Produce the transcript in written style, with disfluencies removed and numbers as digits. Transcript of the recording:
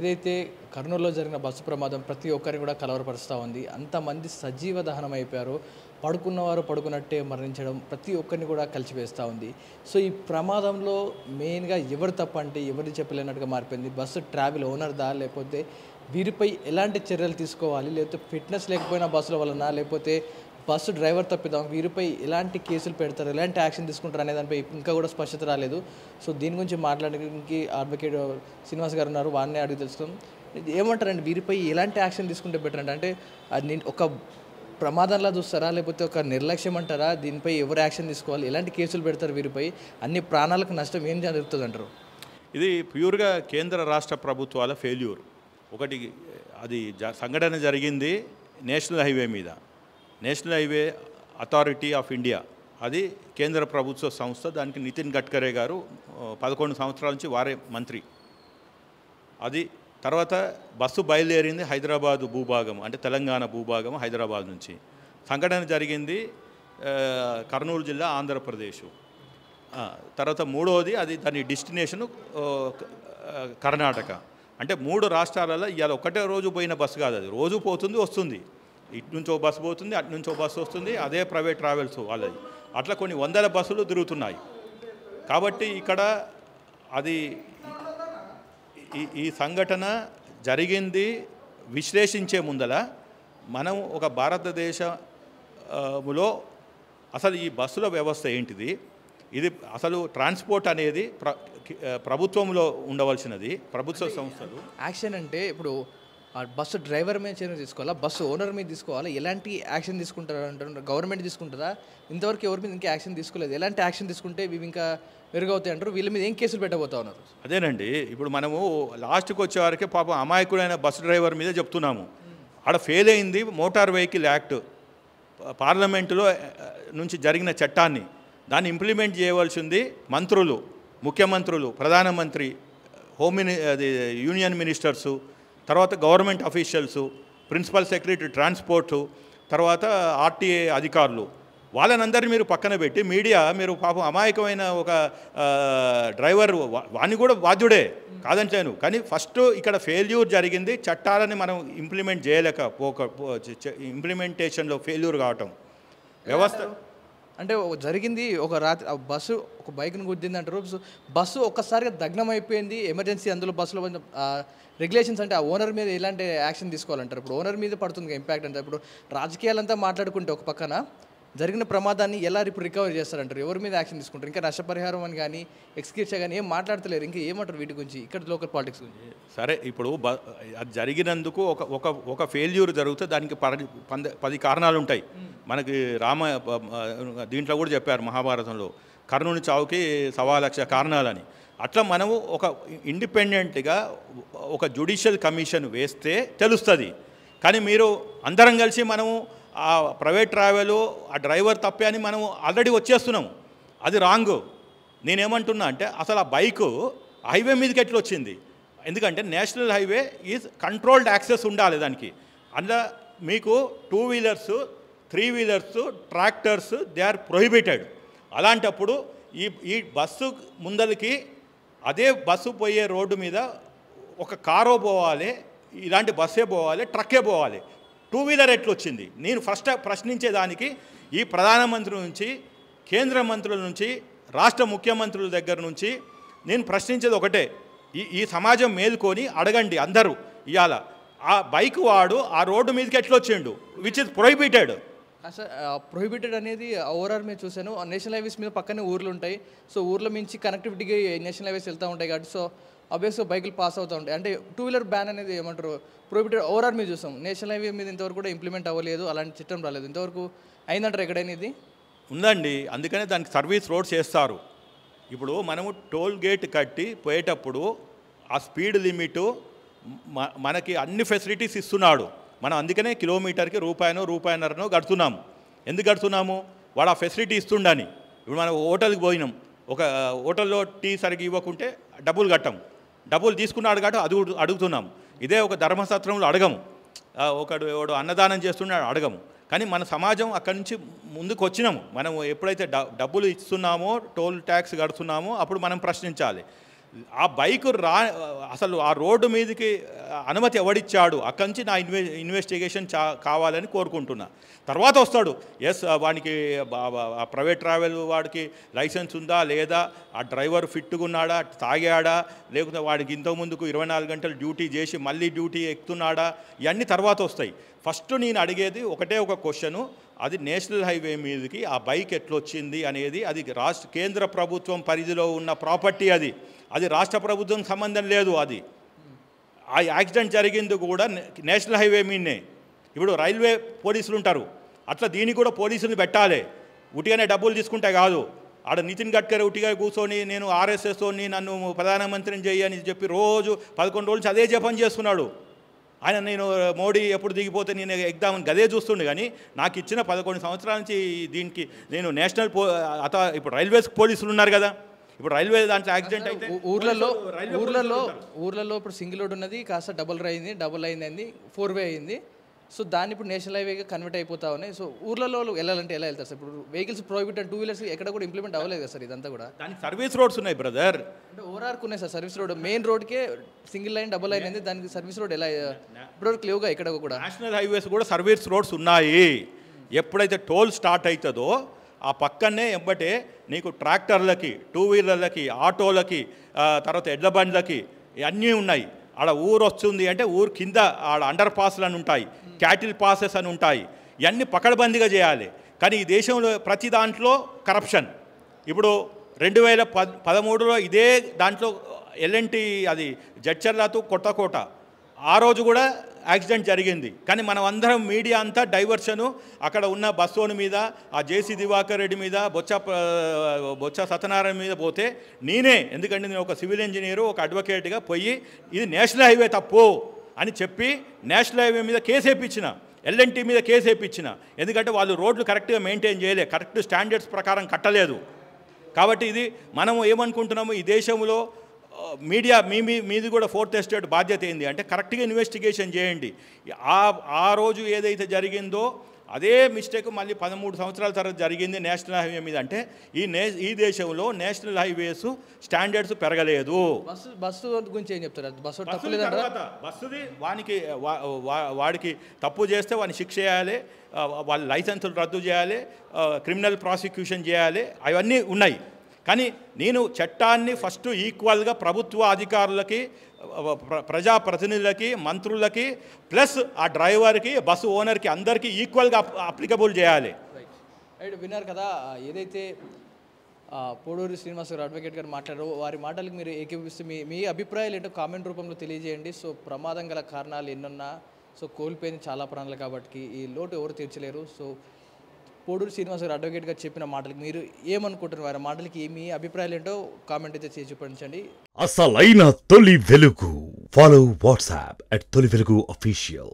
ఏదైతే కర్నూలులో జరిగిన బస్సు ప్రమాదం ప్రతి ఒక్కరిని కూడా కలవరపరుస్తూ ఉంది. అంతమంది సజీవ దహనం అయిపోయారు. పడుకున్నవారు పడుకున్నట్టే మరణించడం ప్రతి ఒక్కరిని కూడా కలిచివేస్తూ ఉంది. సో ఈ ప్రమాదంలో మెయిన్గా ఎవరు తప్పంటే ఎవరిని చెప్పలేనట్టుగా మారిపోయింది. బస్సు ట్రావెల్ ఓనర్దా, లేకపోతే వీరిపై ఎలాంటి చర్యలు తీసుకోవాలి, లేకపోతే ఫిట్నెస్ లేకపోయినా బస్సుల వలన, లేకపోతే బస్సు డ్రైవర్ తప్పిదాం, వీరిపై ఎలాంటి కేసులు పెడతారు, ఎలాంటి యాక్షన్ తీసుకుంటారు అనే దానిపై ఇంకా కూడా స్పష్టత రాలేదు. సో దీని గురించి మాట్లాడడానికి అడ్వకేట్ శ్రీనివాస్ గారు ఉన్నారు, వారిని అడిగి తెలుసుకుందాం. ఏమంటారండి, వీరిపై ఎలాంటి యాక్షన్ తీసుకుంటే బెటర్ అంటే అది ఒక ప్రమాదంలా చూస్తారా, లేకపోతే ఒక నిర్లక్ష్యం అంటారా? దీనిపై ఎవరు యాక్షన్ తీసుకోవాలి, ఎలాంటి కేసులు పెడతారు, వీరిపై అన్ని ప్రాణాలకు నష్టం ఏం జరుగుతుంది అంటారు? ఇది ప్యూర్గా కేంద్ర రాష్ట్ర ప్రభుత్వాల ఫెయిల్యూర్. ఒకటి అది సంఘటన జరిగింది నేషనల్ హైవే మీద. National highway authority of India అది కేంద్ర ప్రభుత్వ సంస్థ. దానికి నితిన్ గడ్కరీ గారు 11 సంవత్సరాల నుంచి వారే మంత్రి. అది తర్వాత బస్సు బయలుదేరింది హైదరాబాదు భూభాగం, అంటే తెలంగాణ భూభాగం హైదరాబాద్ నుంచి. సంఘటన జరిగింది కర్నూలు జిల్లా ఆంధ్రప్రదేశ్. తర్వాత మూడవది అది దాని డెస్టినేషను కర్ణాటక. అంటే 3 రాష్ట్రాలలో ఇవాళ ఒకటే రోజు పోయిన బస్సు కాదు, అది రోజు పోతుంది వస్తుంది. ఇటు నుంచో బస్సు పోతుంది, అటు నుంచో బస్సు వస్తుంది, అదే ప్రైవేట్ ట్రావెల్స్ వాళ్ళది. అట్లా కొన్ని వందల బస్సులు తిరుగుతున్నాయి. కాబట్టి ఇక్కడ అది ఈ సంఘటన జరిగింది విశ్లేషించే ముందల మనం ఒక భారతదేశంలో అసలు ఈ బస్సుల వ్యవస్థ ఏంటిది, ఇది అసలు ట్రాన్స్పోర్ట్ అనేది ప్రభుత్వంలో ఉండవలసినది, ప్రభుత్వ సంస్థలు. యాక్షన్ అంటే ఇప్పుడు బస్సు డ్రైవర్ మీద చర్య తీసుకోవాలా, బస్సు ఓనర్ మీద తీసుకోవాలా, ఎలాంటి యాక్షన్ తీసుకుంటారు అంటారు? గవర్నమెంట్ తీసుకుంటుందా? ఇంతవరకు ఎవరి మీద ఇంకా యాక్షన్ తీసుకోలేదు. ఎలాంటి యాక్షన్ తీసుకుంటే ఇవి ఇంకా మెరుగవుతాయి అంటారు? వీళ్ళ మీద ఏం కేసులు పెట్టబోతా ఉన్నారు? అదేనండి, ఇప్పుడు మనము లాస్ట్కి వచ్చేవారికి పాపం అమాయకుడైన బస్సు డ్రైవర్ మీద చెప్తున్నాము. ఆడ ఫెయిల్ అయింది మోటార్ వెహికల్ యాక్ట్, పార్లమెంటులో నుంచి జరిగిన చట్టాన్ని. దాన్ని ఇంప్లిమెంట్ చేయవలసింది మంత్రులు, ముఖ్యమంత్రులు, ప్రధానమంత్రి, అది యూనియన్ మినిస్టర్సు, తర్వాత గవర్నమెంట్ అఫీషియల్సు, ప్రిన్సిపల్ సెక్రటరీ ట్రాన్స్పోర్టు, తర్వాత ఆర్టీఏ అధికారులు. వాళ్ళనందరినీ మీరు పక్కన పెట్టి మీడియా మీరు పాపం అమాయకమైన ఒక డ్రైవర్ వాణ్ణి కూడా బాధ్యుడే కాదంటలేను, కానీ ఫస్ట్ ఇక్కడ ఫెయిల్యూర్ జరిగింది. చట్టాలని మనం ఇంప్లిమెంట్ ఇంప్లిమెంటేషన్లో ఫెయిల్యూర్ కావటం వ్యవస్థ అంటే జరిగింది. ఒక రాత్రి బస్సు ఒక బైక్ను గుద్దింది అంటారు. బస్సు ఒక్కసారిగా దగ్నం అయిపోయింది, ఎమర్జెన్సీ. అందులో బస్సులో రెగ్యులేషన్స్ అంటే ఆ ఓనర్ మీద ఎలాంటి యాక్షన్ తీసుకోవాలంటారు? ఇప్పుడు ఓనర్ మీద పడుతుంది ఇంపాక్ట్ అంటే. ఇప్పుడు రాజకీయాలంతా మాట్లాడుకుంటే ఒక పక్కన జరిగిన ప్రమాదాన్ని ఎలా ఇప్పుడు రికవర్ చేస్తారంటారు? ఎవరి మీద యాక్షన్ తీసుకుంటారు? ఇంకా నష్టపరిహారం అని కానీ ఎక్స్క్యూజ్ కానీ ఏం మాట్లాడతలేరు. ఇంకా ఏమంటారు వీటి గురించి, ఇక్కడ లోకల్ పాలిటిక్స్ గురించి? సరే, ఇప్పుడు అది జరిగినందుకు ఒక ఫెయిల్యూర్ జరిగితే దానికి 10 కారణాలు ఉంటాయి. మనకి దీంట్లో కూడా చెప్పారు మహాభారతంలో, కర్ణుని చావుకి 1,00,000 కారణాలని. అట్లా మనము ఒక ఇండిపెండెంట్గా ఒక జ్యుడిషియల్ కమిషన్ వేస్తే తెలుస్తుంది. కానీ మీరు అందరం కలిసి మనము ఆ ప్రైవేట్ ట్రావెల్ ఆ డ్రైవర్ తప్పే అని మనం ఆల్రెడీ వచ్చేస్తున్నాము. అది రాంగ్. నేనేమంటున్నా అంటే అసలు ఆ బైకు హైవే మీదకి ఎట్లా వచ్చింది? ఎందుకంటే national highway is controlled access ఉండాలి దానికి. అందులో మీకు 2 wheelers 3 wheelers tractors they are prohibited. అలాంటప్పుడు ఈ బస్సు ముందరికి అదే బస్సు పోయే రోడ్డు మీద ఒక కారో పోవాలి, ఇలాంటి బస్సే పోవాలి, ట్రక్కే పోవాలి. 2 వీలర్ ఎట్లా వచ్చింది? నేను ఫస్ట్ ప్రశ్నించేదానికి ఈ ప్రధానమంత్రి నుంచి, కేంద్ర మంత్రుల నుంచి, రాష్ట్ర ముఖ్యమంత్రుల దగ్గర నుంచి నేను ప్రశ్నించేది ఒకటే. ఈ సమాజం మేలుకొని అడగండి అందరూ. ఇవాళ ఆ బైక్ వాడు ఆ రోడ్డు మీదకి ఎట్లా వచ్చిండు, విచ్ ఇస్ ప్రొహిబిటెడ్. అసలు ప్రొహిబిటెడ్ అనేది ఓవరాల్ మీద చూశాను. నేషనల్ హైవేస్ మీద పక్కనే ఊర్లు ఉంటాయి. సో ఊర్ల నుంచి కనెక్టివిటీకి నేషనల్ హైవేస్ వెళ్తూ ఉంటాయి కాబట్టి సో ఆబ్వియస్గా బైకులు పాస్ అవుతూ ఉంటాయి. అంటే 2 వీలర్ బ్యాన్ అనేది ఏమంటారు, ప్రొహిబిటెడ్ ఓవరాల్ మీద చూస్తాం. నేషనల్ హైవే మీద ఇంతవరకు కూడా ఇంప్లిమెంట్ అవ్వలేదు, అలాంటి చట్టం రాలేదు. ఇంతవరకు అయిందంటారు ఎక్కడైనా? ఇది ఉందండి, అందుకనే దానికి సర్వీస్ రోడ్స్ వేస్తారు. ఇప్పుడు మనము టోల్ గేట్ కట్టి పోయేటప్పుడు ఆ స్పీడ్ లిమిటు మనకి అన్ని ఫెసిలిటీస్ ఇస్తున్నాడు. మనం అందుకనే కిలోమీటర్కి రూపాయన్నరనో కడుతున్నాము. ఎందుకు కడుతున్నాము? వాడు ఆ ఫెసిలిటీ ఇస్తుండని. ఇప్పుడు మనం హోటల్కి పోయినాం, ఒక హోటల్లో టీ సరిగ్గా ఇవ్వకుంటే డబ్బులు కట్టాం, డబ్బులు తీసుకున్నాడు కాబట్టి అడుగుతున్నాం. ఇదే ఒక ధర్మశాస్త్రంలో అడగము. ఒకడు అన్నదానం చేస్తున్నాడు అడగము. కానీ మన సమాజం అక్కడి నుంచి ముందుకు వచ్చినాము. మనం ఎప్పుడైతే డబ్బులు ఇస్తున్నామో, టోల్ ట్యాక్స్ కడుతున్నామో అప్పుడు మనం ప్రశ్నించాలి. ఆ బైక్ అసలు ఆ రోడ్డు మీదకి అనుమతి ఎవడిచ్చాడు, అక్కడి నుంచి నా ఇన్వెస్టిగేషన్ కావాలని కోరుకుంటున్నా. తర్వాత వస్తాడు, ఎస్ వానికి ప్రైవేట్ ట్రావెల్ వాడికి లైసెన్స్ ఉందా లేదా, ఆ డ్రైవర్ ఫిట్గా ఉన్నాడా, తాగాడా, లేకపోతే వాడికి ఇంతకుముందుకు 24 గంటలు డ్యూటీ చేసి మళ్ళీ డ్యూటీ ఎక్కుతున్నాడా, ఇవన్నీ తర్వాత వస్తాయి. ఫస్ట్ నేను అడిగేది ఒకటే ఒక క్వశ్చను, అది నేషనల్ హైవే మీదకి ఆ బైక్ ఎట్లొచ్చింది అనేది, అది కేంద్ర ప్రభుత్వం పరిధిలో ఉన్న ప్రాపర్టీ, అది రాష్ట్ర ప్రభుత్వం సంబంధం లేదు. అది ఆ యాక్సిడెంట్ జరిగింది కూడా నేషనల్ హైవే మీదనే. ఇప్పుడు రైల్వే పోలీసులు ఉంటారు, అట్లా దీనికి కూడా పోలీసులు పెట్టాలి. ఉట్టిగానే డబ్బులు తీసుకుంటే కాదు. ఆడ నితిన్ గడ్కరీ ఉట్టిగా కూర్చొని నేను ఆర్ఎస్ఎస్తోని నన్ను ప్రధానమంత్రిని చేయని చెప్పి రోజు 11 రోజులు అదే జపం చేస్తున్నాడు ఆయన. నేను మోడీ ఎప్పుడు దిగిపోతే నేను ఎగ్దామని గదే చూస్తుండే, కానీ నాకు ఇచ్చిన 11 సంవత్సరాల నుంచి దీనికి నేను నేషనల్ ఇప్పుడు రైల్వేస్ పోలీసులు ఉన్నారు కదా, ఇప్పుడు రైల్వే దాంట్లో యాక్సిడెంట్ అయితే ఊర్లలో ఇప్పుడు సింగిల్ రోడ్ ఉన్నది కాస్త డబుల్ అయింది 4-వే అయింది. సో దాన్ని ఇప్పుడు నేషనల్ హైవేగా కన్వర్ట్ అయిపోతా ఉన్నాయి. సో ఊర్లలో వెళ్ళాలంటే ఎలా వెళ్తారు సార్? ఇప్పుడు వెహికల్స్ ప్రోహిబిటెడ్ 2 వీలర్స్ ఎక్కడ కూడా ఇంప్లిమెంట్ అవ్వలేదు కదా సార్ ఇదంతా కూడా. దానికి సర్వీస్ రోడ్స్ ఉన్నాయి బ్రదర్. అంటే ఓఆర్ఆర్కి ఉన్నాయి సార్ సర్వీస్ రోడ్, మెయిన్ రోడ్కే సింగిల్ లైన్ డబుల్ లైన్ అయింది, దానికి సర్వీస్ రోడ్ ఎలా ఇప్పుడు లేవుగా ఇక్కడ కూడా. నేషనల్ హైవేస్ కూడా సర్వీస్ రోడ్స్ ఉన్నాయి. ఎప్పుడైతే టోల్ స్టార్ట్ అవుతుందో ఆ పక్కనే ఎంబటే నీకు ట్రాక్టర్లకి, 2 వీలర్లకి, ఆటోలకి, తర్వాత ఎడ్ల బండ్లకి అన్నీ ఉన్నాయి. ఆడ ఊరు వస్తుంది అంటే ఊరు కింద ఆడ అండర్ పాస్లు అని ఉంటాయి, క్యాటిల్ పాసెస్ అని ఉంటాయి. ఇవన్నీ పకడ్బందీగా చేయాలి. కానీ ఈ దేశంలో ప్రతి దాంట్లో కరప్షన్. ఇప్పుడు 2013లో ఇదే దాంట్లో ఎల్ఎన్టీ అది జడ్చర్లతో కొత్తకోట ఆ రోజు కూడా యాక్సిడెంట్ జరిగింది. కానీ మనం అందరం మీడియా అంతా డైవర్షను, అక్కడ ఉన్న బస్సోని మీద, ఆ జేసీ దివాకర్ రెడ్డి మీద, బొత్స సత్యనారాయణ మీద పోతే నేనే, ఎందుకంటే నేను ఒక సివిల్ ఇంజనీరు, ఒక అడ్వకేట్గా పోయి ఇది నేషనల్ హైవే తప్పు అని చెప్పి నేషనల్ హైవే మీద కేసు వేయించిన, ఎల్ఎన్టీ మీద కేసు వేయించిన. ఎందుకంటే వాళ్ళు రోడ్లు కరెక్ట్గా మెయింటైన్ చేయలే, కరెక్ట్ స్టాండర్డ్స్ ప్రకారం కట్టలేదు. కాబట్టి ఇది మనం ఏమనుకుంటున్నాము, ఈ దేశంలో మీడియా మీది కూడా 4th ఎస్టేట్ బాధ్యత ఏంది అంటే కరెక్ట్గా ఇన్వెస్టిగేషన్ చేయండి. ఆ రోజు ఏదైతే జరిగిందో అదే మిస్టేక్ మళ్ళీ 13 సంవత్సరాల తర్వాత జరిగింది నేషనల్ హైవే మీద. అంటే ఈ దేశంలో నేషనల్ హైవేస్ స్టాండర్డ్స్ పెరగలేదు. బస్సు గురించి ఏం చెప్తారు? బస్సుది వాడికి తప్పు చేస్తే వాడిని శిక్ష చేయాలి, వాళ్ళ లైసెన్సులు రద్దు చేయాలి, క్రిమినల్ ప్రాసిక్యూషన్ చేయాలి, అవన్నీ ఉన్నాయి. కానీ నేను చట్టాన్ని ఫస్ట్ ఈక్వల్గా ప్రభుత్వ అధికారులకి, ప్రజాప్రతినిధులకి, మంత్రులకి, ప్లస్ ఆ డ్రైవర్కి, బస్సు ఓనర్కి అందరికీ ఈక్వల్గా అప్లికబుల్ చేయాలి. రైట్, విన్నారు కదా ఏదైతే పోడూరి శ్రీనివాస్ గారు అడ్వకేట్ గారు మాట్లాడారో వారి మాటలకు మీరు ఏకీభవిస్తే మీ అభిప్రాయాలు ఏంటో కామెంట్ రూపంలో తెలియజేయండి. సో ప్రమాదం గల కారణాలు ఎన్నున్నా, సో కోల్పోయింది చాలా ప్రాణాలు కాబట్టి ఈ లోటు ఎవరు తీర్చలేరు. సో పోడూరి శ్రీనివాస్ గారు అడ్వకేట్ గారు చెప్పిన మాటలకి మీరు ఏమనుకుంటున్నారు, వారి మాటలకి మీ అభిప్రాయాలు ఏంటో కామెంట్ అయితే చేసి చూపించండి. అసలైన తొలి వెలుగు. ఫాలో వాట్సాప్ @తొలి వెలుగు అఫీషియల్.